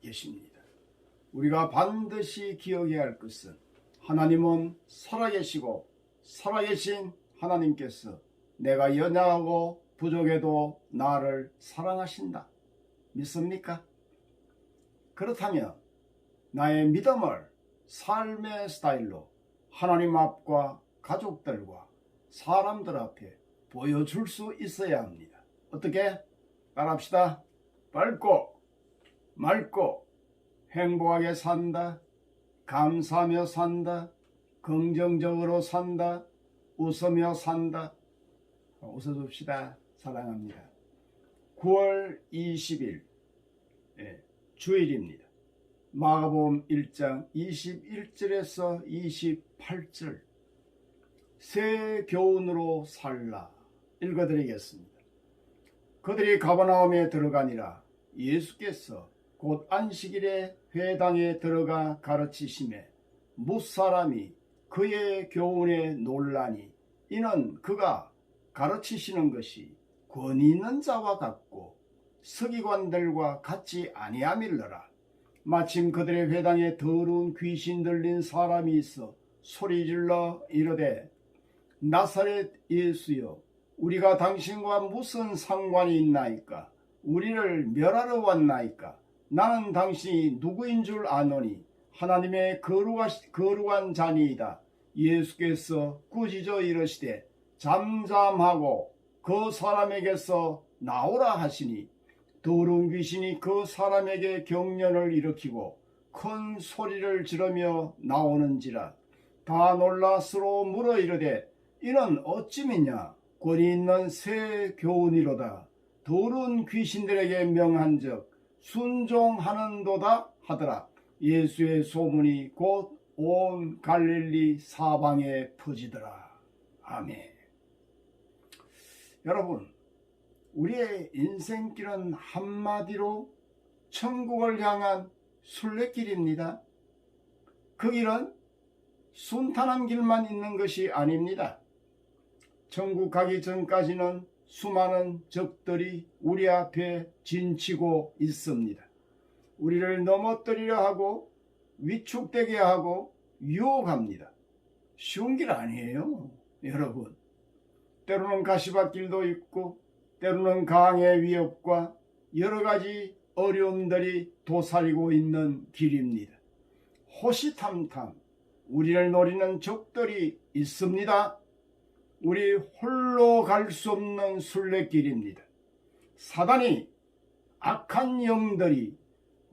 계십니다. 우리가 반드시 기억해야 할 것은 하나님은 살아계시고 살아계신 하나님께서 내가 연약하고 부족해도 나를 사랑하신다. 믿습니까? 그렇다면 나의 믿음을 삶의 스타일로 하나님 앞과 가족들과 사람들 앞에 보여줄 수 있어야 합니다. 어떻게? 따라합시다. 밝고 맑고 행복하게 산다. 감사하며 산다. 긍정적으로 산다. 웃으며 산다. 웃어줍시다. 사랑합니다. 9월 20일 주일입니다. 마가복음 1장 21절에서 28절 새 교훈으로 살라 읽어드리겠습니다. 그들이 가버나움에 들어가니라. 예수께서 곧 안식일에 회당에 들어가 가르치심에 무사람이 그의 교훈에 놀라니 이는 그가 가르치시는 것이 권위 있는 자와 같고 서기관들과 같지 아니함일러라. 마침 그들의 회당에 더러운 귀신 들린 사람이 있어 소리질러 이르되 나사렛 예수여 우리가 당신과 무슨 상관이 있나이까? 우리를 멸하러 왔나이까? 나는 당신이 누구인 줄 아노니 하나님의 거룩한 자니이다. 예수께서 꾸짖어 이르시되 잠잠하고 그 사람에게서 나오라 하시니 더러운 귀신이 그 사람에게 경련을 일으키고 큰 소리를 지르며 나오는지라. 다 놀라 서로 물어 이르되 이는 어찌미냐? 권위 있는 새 교훈이로다. 더러운 귀신들에게 명한즉 순종하는도다 하더라. 예수의 소문이 곧 온 갈릴리 사방에 퍼지더라. 아멘. 여러분, 우리의 인생길은 한마디로 천국을 향한 순례길입니다. 그 길은 순탄한 길만 있는 것이 아닙니다. 천국 가기 전까지는 수많은 적들이 우리 앞에 진치고 있습니다. 우리를 넘어뜨리려 하고 위축되게 하고 유혹합니다. 쉬운 길 아니에요, 여러분. 때로는 가시밭길도 있고 때로는 강의 위협과 여러 가지 어려움들이 도사리고 있는 길입니다. 호시탐탐 우리를 노리는 적들이 있습니다. 우리 홀로 갈 수 없는 순례길입니다. 사단이 악한 영들이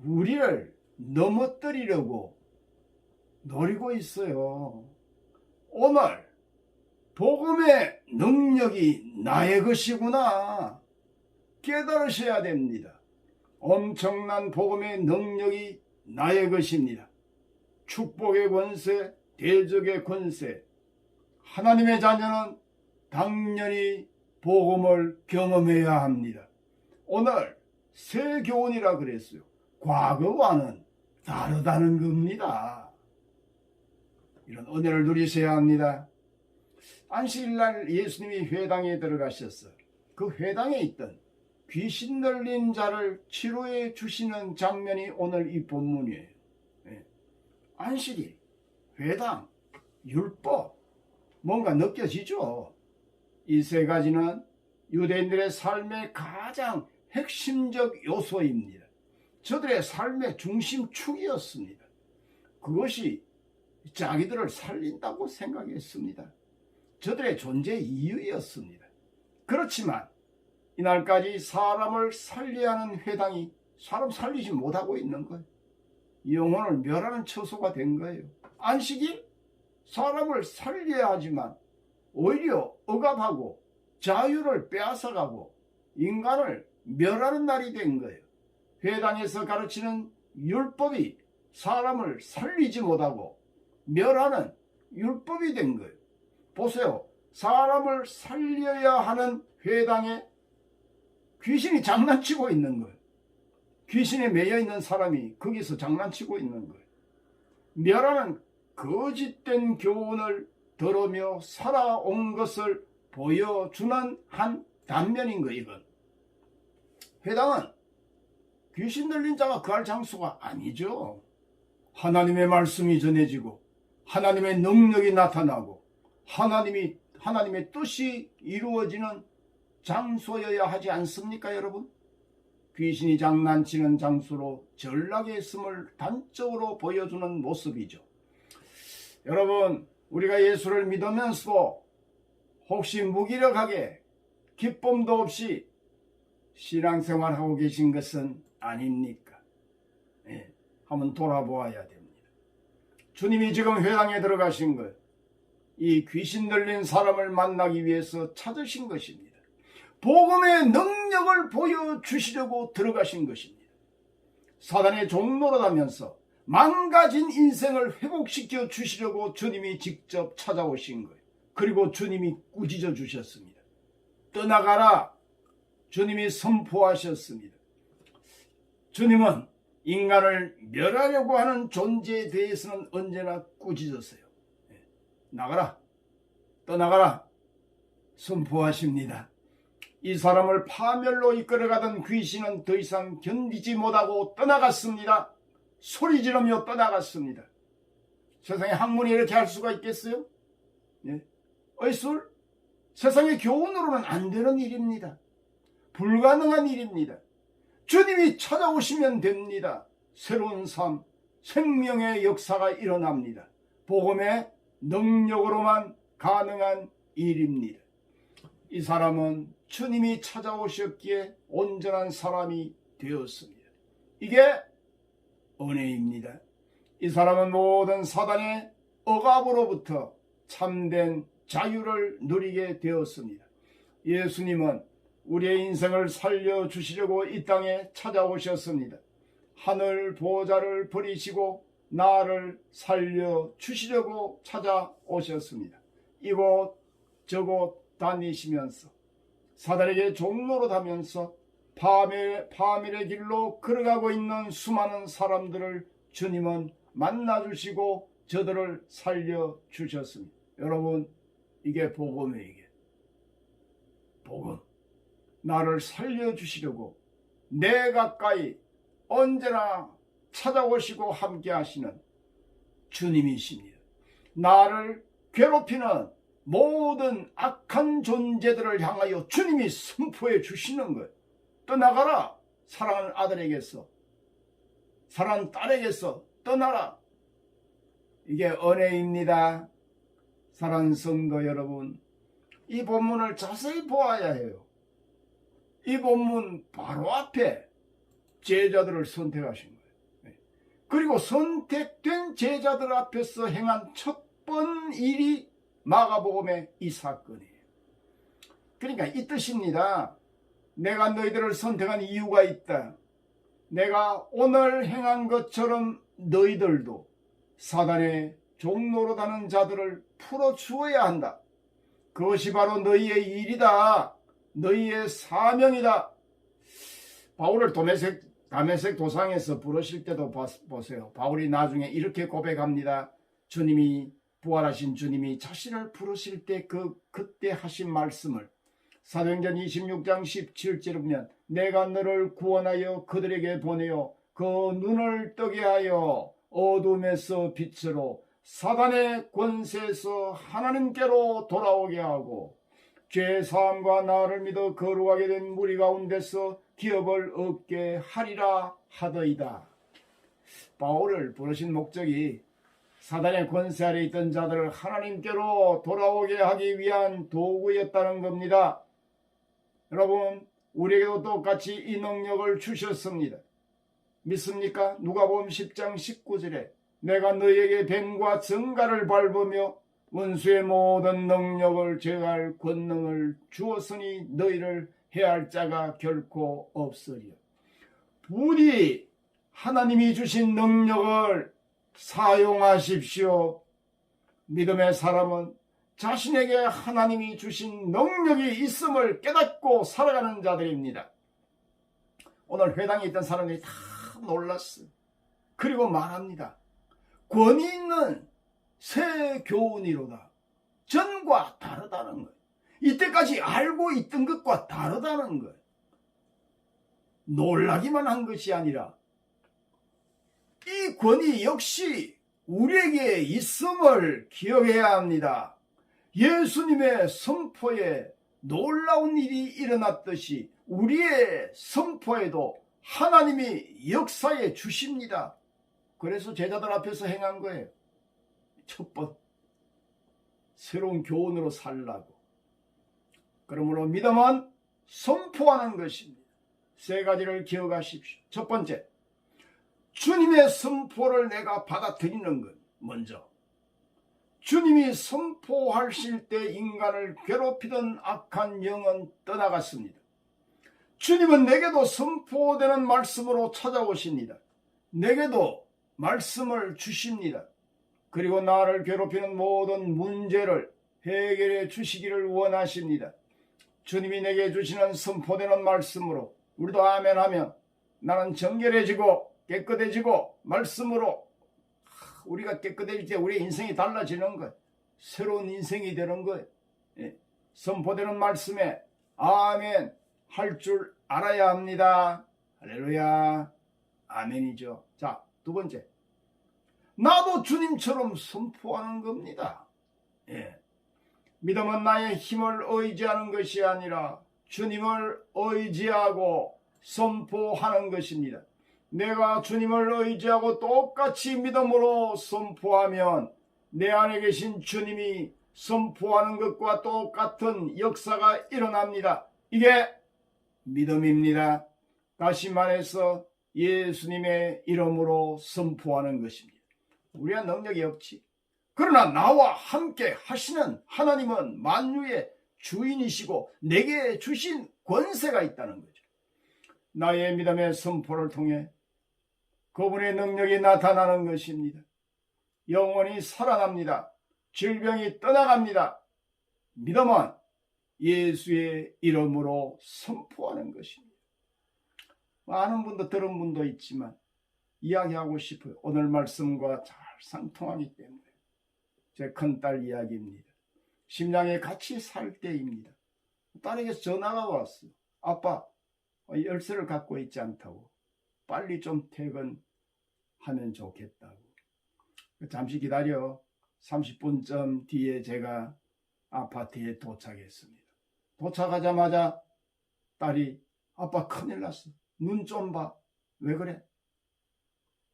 우리를 넘어뜨리려고 노리고 있어요. 오늘 복음의 능력이 나의 것이구나 깨달으셔야 됩니다. 엄청난 복음의 능력이 나의 것입니다. 축복의 권세, 대적의 권세. 하나님의 자녀는 당연히 복음을 경험해야 합니다. 오늘 새 교훈이라 그랬어요. 과거와는 다르다는 겁니다. 이런 은혜를 누리셔야 합니다. 안식일날 예수님이 회당에 들어가셔서 그 회당에 있던 귀신 들린 자를 치료해 주시는 장면이 오늘 이 본문이에요. 안식일, 회당, 율법 뭔가 느껴지죠? 이 세 가지는 유대인들의 삶의 가장 핵심적 요소입니다. 저들의 삶의 중심축이었습니다. 그것이 자기들을 살린다고 생각했습니다. 저들의 존재 이유였습니다. 그렇지만 이날까지 사람을 살려야 하는 회당이 사람 살리지 못하고 있는 거예요. 영혼을 멸하는 처소가 된 거예요. 안식일? 사람을 살려야 하지만 오히려 억압하고 자유를 빼앗아가고 인간을 멸하는 날이 된 거예요. 회당에서 가르치는 율법이 사람을 살리지 못하고 멸하는 율법이 된 거예요. 보세요. 사람을 살려야 하는 회당에 귀신이 장난치고 있는 거예요. 귀신에 매여 있는 사람이 거기서 장난치고 있는 거예요. 멸하는 거짓된 교훈을 들으며 살아온 것을 보여주는 한 단면인 거예요. 이건 회당은 귀신 들린 자가 거할 장소가 아니죠. 하나님의 말씀이 전해지고 하나님의 능력이 나타나고 하나님의 뜻이 이루어지는 장소여야 하지 않습니까, 여러분? 귀신이 장난치는 장소로 전락에 있음을 단적으로 보여주는 모습이죠. 여러분, 우리가 예수를 믿으면서도 혹시 무기력하게 기쁨도 없이 신앙생활하고 계신 것은 아닙니까? 예, 한번 돌아보아야 됩니다. 주님이 지금 회당에 들어가신 것, 이 귀신 들린 사람을 만나기 위해서 찾으신 것입니다. 복음의 능력을 보여주시려고 들어가신 것입니다. 사단의 종노릇하면서 망가진 인생을 회복시켜 주시려고 주님이 직접 찾아오신 거예요. 그리고 주님이 꾸짖어 주셨습니다. 떠나가라. 주님이 선포하셨습니다. 주님은 인간을 멸하려고 하는 존재에 대해서는 언제나 꾸짖었어요. 나가라. 떠나가라. 선포하십니다. 이 사람을 파멸로 이끌어가던 귀신은 더 이상 견디지 못하고 떠나갔습니다. 소리 지르며 떠나갔습니다. 세상에 학문이 이렇게 할 수가 있겠어요? 의술? 세상의 교훈으로는 안 되는 일입니다. 불가능한 일입니다. 주님이 찾아오시면 됩니다. 새로운 삶, 생명의 역사가 일어납니다. 복음의 능력으로만 가능한 일입니다. 이 사람은 주님이 찾아오셨기에 온전한 사람이 되었습니다. 이게 은혜입니다. 이 사람은 모든 사단의 억압으로부터 참된 자유를 누리게 되었습니다. 예수님은 우리의 인생을 살려주시려고 이 땅에 찾아오셨습니다. 하늘 보좌를 버리시고 나를 살려주시려고 찾아오셨습니다. 이곳 저곳 다니시면서 사단에게 종노릇하면서 파멸의 길로 걸어가고 있는 수많은 사람들을 주님은 만나주시고 저들을 살려주셨습니다. 여러분, 이게 복음이에요. 이게 복음. 나를 살려주시려고 내 가까이 언제나 찾아오시고 함께 하시는 주님이십니다. 나를 괴롭히는 모든 악한 존재들을 향하여 주님이 선포해 주시는 거예요. 떠나가라. 사랑하는 아들에게서, 사랑하는 딸에게서 떠나라. 이게 은혜입니다. 사랑하는 성도 여러분, 이 본문을 자세히 보아야 해요. 이 본문 바로 앞에 제자들을 선택하신 거예요. 그리고 선택된 제자들 앞에서 행한 첫 번 일이 마가복음의 이 사건이에요. 그러니까 이 뜻입니다. 내가 너희들을 선택한 이유가 있다. 내가 오늘 행한 것처럼 너희들도 사단의 종노릇하는 자들을 풀어주어야 한다. 그것이 바로 너희의 일이다. 너희의 사명이다. 바울을 다메섹 도상에서 부르실 때도 보세요. 바울이 나중에 이렇게 고백합니다. 주님이 부활하신 주님이 자신을 부르실 때 그때 하신 말씀을 사도행전 26장 17절에 보면 내가 너를 구원하여 그들에게 보내어 그 눈을 뜨게 하여 어둠에서 빛으로 사단의 권세에서 하나님께로 돌아오게 하고 죄사함과 나를 믿어 거룩하게 된 무리 가운데서 기업을 얻게 하리라 하더이다. 바울을 부르신 목적이 사단의 권세 아래 있던 자들을 하나님께로 돌아오게 하기 위한 도구였다는 겁니다. 여러분, 우리에게도 똑같이 이 능력을 주셨습니다. 믿습니까? 누가복음 10장 19절에 내가 너희에게 뱀과 정갈을 밟으며 원수의 모든 능력을 제어할 권능을 주었으니 너희를 해할 자가 결코 없으리요. 부디 하나님이 주신 능력을 사용하십시오. 믿음의 사람은 자신에게 하나님이 주신 능력이 있음을 깨닫고 살아가는 자들입니다. 오늘 회당에 있던 사람들이 다 놀랐어요. 그리고 말합니다. 권위 있는 새 교훈이로다. 전과 다르다는 거예요. 이때까지 알고 있던 것과 다르다는 거예요. 놀라기만 한 것이 아니라 이 권위 역시 우리에게 있음을 기억해야 합니다. 예수님의 선포에 놀라운 일이 일어났듯이 우리의 선포에도 하나님이 역사해 주십니다. 그래서 제자들 앞에서 행한 거예요. 첫 번, 새로운 교훈으로 살라고. 그러므로 믿음은 선포하는 것입니다. 세 가지를 기억하십시오. 첫 번째, 주님의 선포를 내가 받아들이는 것. 먼저, 주님이 선포하실 때 인간을 괴롭히던 악한 영은 떠나갔습니다. 주님은 내게도 선포되는 말씀으로 찾아오십니다. 내게도 말씀을 주십니다. 그리고 나를 괴롭히는 모든 문제를 해결해 주시기를 원하십니다. 주님이 내게 주시는 선포되는 말씀으로 우리도 아멘하면 나는 정결해지고 깨끗해지고 말씀으로 우리가 깨끗해질 때 우리의 인생이 달라지는 것, 새로운 인생이 되는 것, 선포되는 말씀에 아멘 할 줄 알아야 합니다. 할렐루야, 아멘이죠. 자, 두 번째, 나도 주님처럼 선포하는 겁니다. 믿음은 나의 힘을 의지하는 것이 아니라 주님을 의지하고 선포하는 것입니다. 내가 주님을 의지하고 똑같이 믿음으로 선포하면 내 안에 계신 주님이 선포하는 것과 똑같은 역사가 일어납니다. 이게 믿음입니다. 다시 말해서 예수님의 이름으로 선포하는 것입니다. 우리가 능력이 없지. 그러나 나와 함께 하시는 하나님은 만유의 주인이시고 내게 주신 권세가 있다는 거죠. 나의 믿음의 선포를 통해 그분의 능력이 나타나는 것입니다. 영혼이 살아납니다. 질병이 떠나갑니다. 믿음은 예수의 이름으로 선포하는 것입니다. 많은 분도 들은 분도 있지만 이야기하고 싶어요. 오늘 말씀과 잘 상통하기 때문에. 제 큰딸 이야기입니다. 심양에 같이 살 때입니다. 딸에게서 전화가 왔어요. 아빠, 열쇠를 갖고 있지 않다고. 빨리 좀 퇴근하면 좋겠다고. 잠시 기다려. 30분쯤 뒤에 제가 아파트에 도착했습니다. 도착하자마자 딸이 아빠 큰일 났어. 눈 좀 봐. 왜 그래?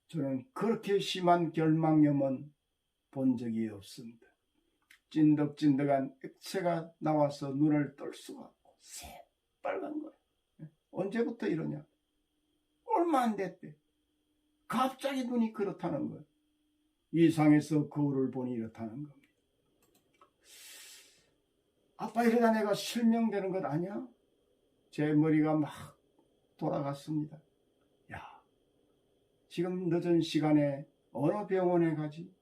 저는 그렇게 심한 결막염은 본 적이 없습니다. 찐득찐득한 액체가 나와서 눈을 뜰 수가 없고 새빨간 거야. 언제부터 이러냐? 얼마 안 됐대. 갑자기 눈이 그렇다는 거야. 이상해서 거울을 보니 이렇다는 겁니다. 아빠 이러다 내가 실명되는 것 아니야? 제 머리가 막 돌아갔습니다. 야, 지금 늦은 시간에 어느 병원에 가지?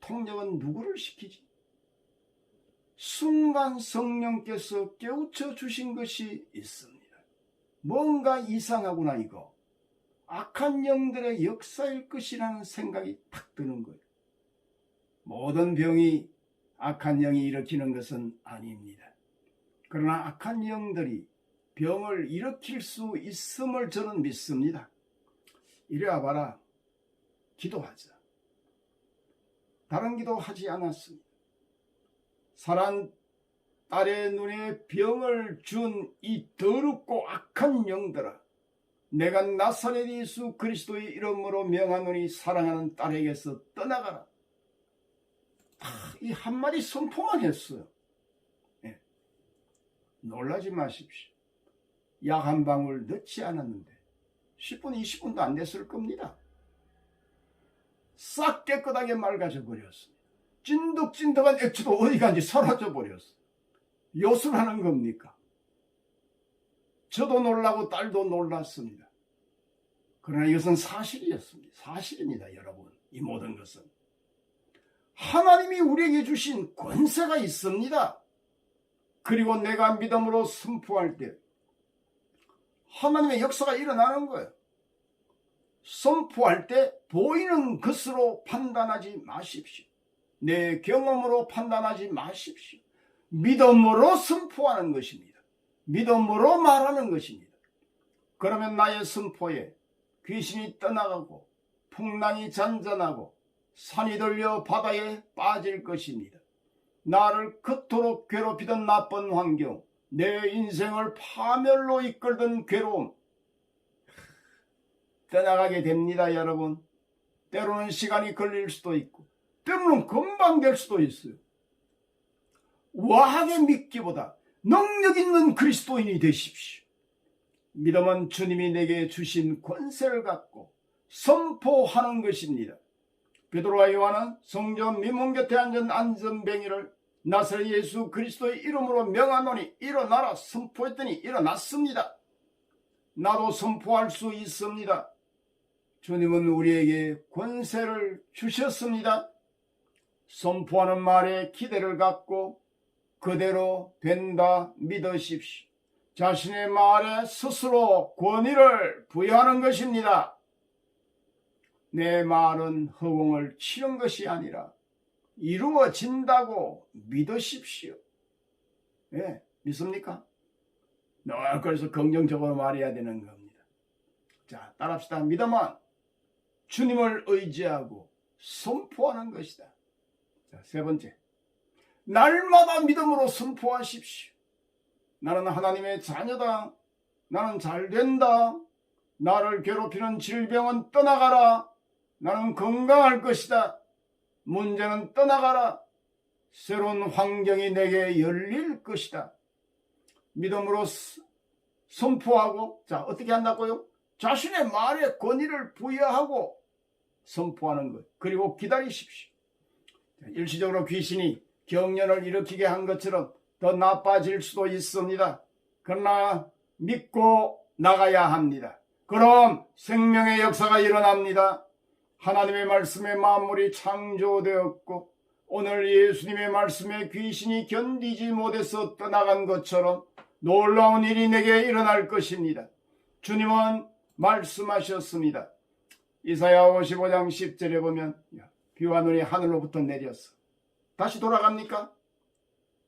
통역은 누구를 시키지? 순간 성령께서 깨우쳐 주신 것이 있습니다. 뭔가 이상하구나 이거. 악한 영들의 역사일 것이라는 생각이 탁 드는 거예요. 모든 병이 악한 영이 일으키는 것은 아닙니다. 그러나 악한 영들이 병을 일으킬 수 있음을 저는 믿습니다. 이리 와봐라. 기도하자. 다른 기도하지 않았습니다. 사랑 딸의 눈에 병을 준 이 더럽고 악한 영들아, 내가 나사렛 예수 그리스도의 이름으로 명하노니 사랑하는 딸에게서 떠나가라. 이 한마디 선포만 했어요. 놀라지 마십시오. 약 한 방울 넣지 않았는데 10분 20분도 안 됐을 겁니다. 싹 깨끗하게 맑아져 버렸습니다. 찐득찐득한 액체도 어디 간지 사라져 버렸어요. 요술하는 겁니까? 저도 놀라고 딸도 놀랐습니다. 그러나 이것은 사실이었습니다. 사실입니다, 여러분. 이 모든 것은 하나님이 우리에게 주신 권세가 있습니다. 그리고 내가 믿음으로 선포할 때 하나님의 역사가 일어나는 거예요. 선포할 때 보이는 것으로 판단하지 마십시오. 내 경험으로 판단하지 마십시오. 믿음으로 선포하는 것입니다. 믿음으로 말하는 것입니다. 그러면 나의 선포에 귀신이 떠나가고 풍랑이 잔잔하고 산이 들려 바다에 빠질 것입니다. 나를 그토록 괴롭히던 나쁜 환경, 내 인생을 파멸로 이끌던 괴로움 떠나가게 됩니다. 여러분, 때로는 시간이 걸릴 수도 있고 때로는 금방 될 수도 있어요. 우아하게 믿기보다 능력 있는 그리스도인이 되십시오. 믿음은 주님이 내게 주신 권세를 갖고 선포하는 것입니다. 베드로와 요한은 성전 미문 곁에 앉은 안전뱅이를 나사렛 예수 그리스도의 이름으로 명하노니 일어나라 선포했더니 일어났습니다. 나도 선포할 수 있습니다. 주님은 우리에게 권세를 주셨습니다. 선포하는 말에 기대를 갖고 그대로 된다 믿으십시오. 자신의 말에 스스로 권위를 부여하는 것입니다. 내 말은 허공을 치는 것이 아니라 이루어진다고 믿으십시오. 예, 믿습니까? 그래서 긍정적으로 말해야 되는 겁니다. 자, 따라합시다. 믿음은 주님을 의지하고 선포하는 것이다. 자, 세 번째, 날마다 믿음으로 선포하십시오. 나는 하나님의 자녀다. 나는 잘된다. 나를 괴롭히는 질병은 떠나가라. 나는 건강할 것이다. 문제는 떠나가라. 새로운 환경이 내게 열릴 것이다. 믿음으로 선포하고, 자, 어떻게 한다고요? 자신의 말에 권위를 부여하고 선포하는 것. 그리고 기다리십시오. 일시적으로 귀신이 경련을 일으키게 한 것처럼 더 나빠질 수도 있습니다. 그러나 믿고 나가야 합니다. 그럼 생명의 역사가 일어납니다. 하나님의 말씀에 만물이 창조되었고 오늘 예수님의 말씀에 귀신이 견디지 못해서 떠나간 것처럼 놀라운 일이 내게 일어날 것입니다. 주님은 말씀하셨습니다. 이사야 55장 10절에 보면 비와 눈이 하늘로부터 내렸어. 다시 돌아갑니까?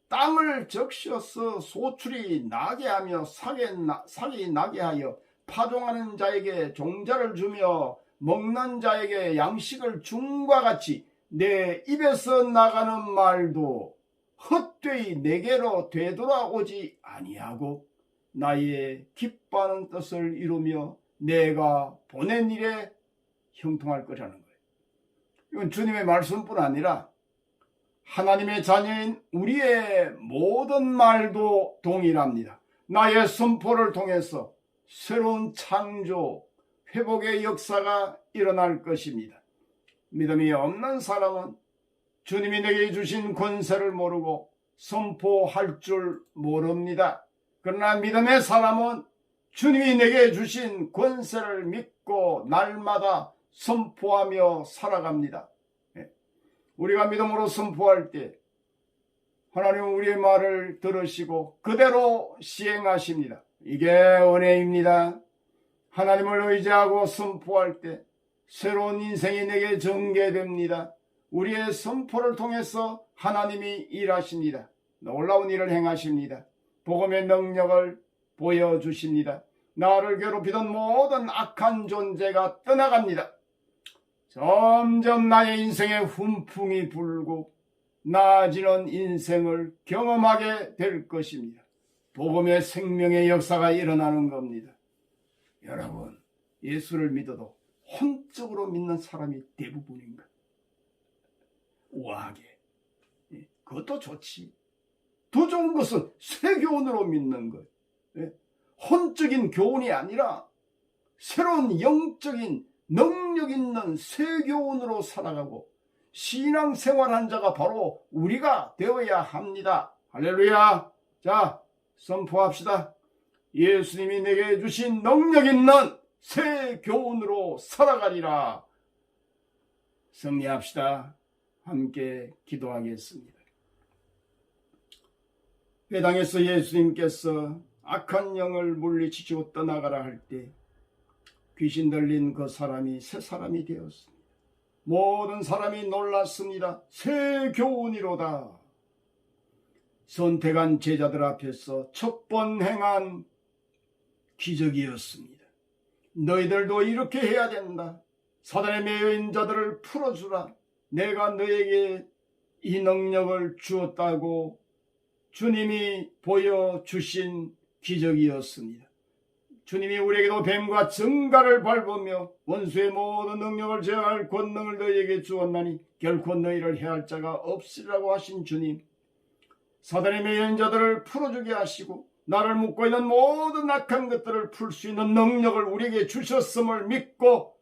땅을 적셔서 소출이 나게 하며 삭이 나게 하여 파종하는 자에게 종자를 주며 먹는 자에게 양식을 줌과 같이 내 입에서 나가는 말도 헛되이 내게로 되돌아오지 아니하고 나의 기뻐하는 뜻을 이루며 내가 보낸 일에 형통할 거라는 거예요. 이건 주님의 말씀뿐 아니라 하나님의 자녀인 우리의 모든 말도 동일합니다. 나의 선포를 통해서 새로운 창조, 회복의 역사가 일어날 것입니다. 믿음이 없는 사람은 주님이 내게 주신 권세를 모르고 선포할 줄 모릅니다. 그러나 믿음의 사람은 주님이 내게 주신 권세를 믿고 날마다 선포하며 살아갑니다. 우리가 믿음으로 선포할 때 하나님은 우리의 말을 들으시고 그대로 시행하십니다. 이게 은혜입니다. 하나님을 의지하고 선포할 때 새로운 인생이 내게 전개됩니다. 우리의 선포를 통해서 하나님이 일하십니다. 놀라운 일을 행하십니다. 복음의 능력을 보여주십니다. 나를 괴롭히던 모든 악한 존재가 떠나갑니다. 점점 나의 인생에 훈풍이 불고 나아지는 인생을 경험하게 될 것입니다. 복음의 생명의 역사가 일어나는 겁니다. 여러분, 예수를 믿어도 혼적으로 믿는 사람이 대부분인가? 우아하게. 그것도 좋지. 더 좋은 것은 쇠교훈으로 믿는 것. 혼적인 교훈이 아니라 새로운 영적인 능력 있는 쇠교훈으로 살아가고 신앙생활한 자가 바로 우리가 되어야 합니다. 할렐루야. 자, 선포합시다. 예수님이 내게 주신 능력 있는 쇠교훈으로 살아가리라. 승리합시다. 함께 기도하겠습니다. 회당에서 예수님께서 악한 영을 물리치고 떠나가라 할 때 귀신 들린 그 사람이 새 사람이 되었습니다. 모든 사람이 놀랐습니다. 새 교훈이로다. 선택한 제자들 앞에서 첫 번 행한 기적이었습니다. 너희들도 이렇게 해야 된다. 사단에 매여 있는 자들을 풀어주라. 내가 너에게 이 능력을 주었다고 주님이 보여주신 기적이었습니다. 주님이 우리에게도 뱀과 정갈을 밟으며 원수의 모든 능력을 제어할 권능을 너희에게 주었나니 결코 너희를 해할 자가 없으리라고 하신 주님, 사단의 매여 있는 자들을 풀어주게 하시고 나를 묶고 있는 모든 악한 것들을 풀 수 있는 능력을 우리에게 주셨음을 믿고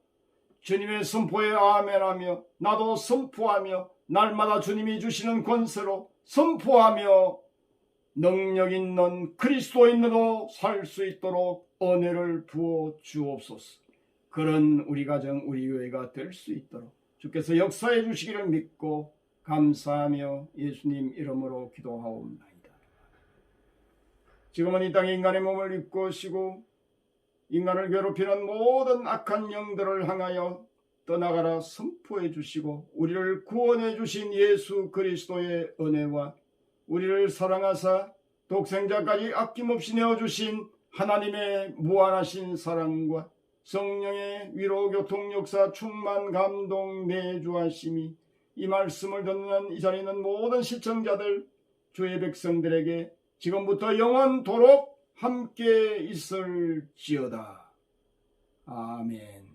주님의 선포에 아멘하며 나도 선포하며 날마다 주님이 주시는 권세로 선포하며 능력 있는 그리스도인으로 살 수 있도록 은혜를 부어 주옵소서. 그런 우리 가정, 우리 교회가 될 수 있도록 주께서 역사해 주시기를 믿고 감사하며 예수님 이름으로 기도하옵나이다. 지금은 이 땅에 인간의 몸을 입고 오시고 인간을 괴롭히는 모든 악한 영들을 향하여 떠나가라 선포해 주시고 우리를 구원해 주신 예수 그리스도의 은혜와 우리를 사랑하사 독생자까지 아낌없이 내어주신 하나님의 무한하신 사랑과 성령의 위로 교통 역사 충만 감동 내주하심이 이 말씀을 듣는 이 자리에 있는 모든 시청자들 주의 백성들에게 지금부터 영원토록 함께 있을지어다. 아멘.